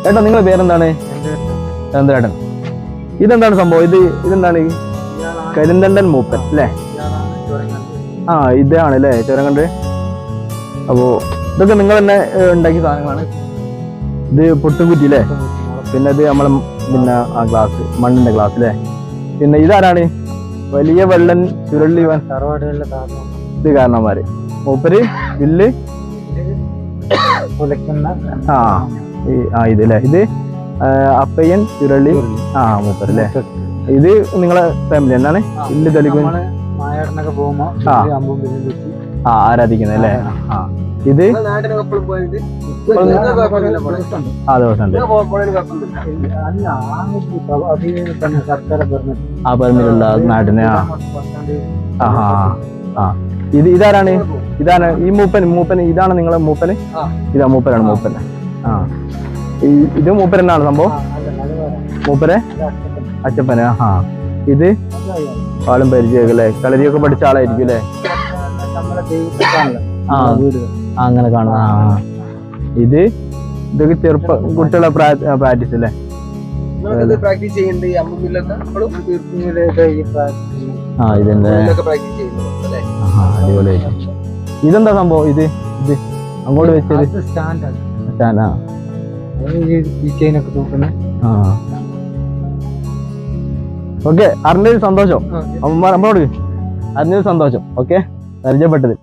ഏട്ടാ നിങ്ങളെ പേരെന്താണ്? ചന്ദ്രേട്ടൻ. ഇതെന്താണ് സംഭവം? ഇതെന്താണ്? കരിന്തണ്ടൻ മൂപ്പൻ അല്ലേ? ആ ഇതാണ് അല്ലേ ചുരങ്കണ്ട്. അപ്പോ ഇതൊക്കെ നിങ്ങൾ തന്നെ ഉണ്ടാക്കിയ സാധനങ്ങളാണ്. ഇത് പൊട്ടുംകുറ്റി അല്ലേ? പിന്നെ ഇത് നമ്മളെ പിന്നെ ആ ഗ്ലാസ്, മണ്ണിന്റെ ഗ്ലാസ് അല്ലേ? പിന്നെ ഇതാരാണ്? വലിയ വെള്ളൻ ചുരുള്ളി ഇത് കാരണന്മാര്. മൂപ്പര് വില്ല് ഇതല്ലേ? ഇത് അപ്പയ്യൻ ചുരുള്ളി മൂപ്പര് അല്ലേ? ഇത് നിങ്ങളെ ഫാമിലി എന്താണ്? വില്ല് തെളിക്കും ആരാധിക്കുന്നത് അല്ലേ? ഇത് പെർമിറ്റുള്ള നാട്ടിന്. ഇതാരാണ്? ഇതാണ് ഈ മൂപ്പന് ഇതാണ് നിങ്ങളെ മൂപ്പന്? ഇതാ മൂപ്പനാണ് മൂപ്പൻ. ഇത് മൂപ്പരനാണ് സംഭവം. മൂപ്പരെ അച്ചപ്പന്. ഇത് ആളും പരിചയമൊക്കെ അല്ലേ? കളരിയൊക്കെ പഠിച്ച ആളായിരിക്കും അല്ലേ? അങ്ങനെ കാണുന്ന. ഇതൊക്കെ ചെറുപ്പ കുട്ടികളെ പ്രാക്ടീസ് അല്ലേ? ഇതിന്റെ അടിപൊളി. ഇതെന്താ സംഭവം? ഇത് അങ്ങോട്ട് വെച്ചത് സ്റ്റാൻഡാ. ഓക്കെ, അറിഞ്ഞൊരു സന്തോഷം. നമ്മളോട് അറിഞ്ഞൊരു സന്തോഷം. ഓക്കെ, പരിചയപ്പെട്ടത്.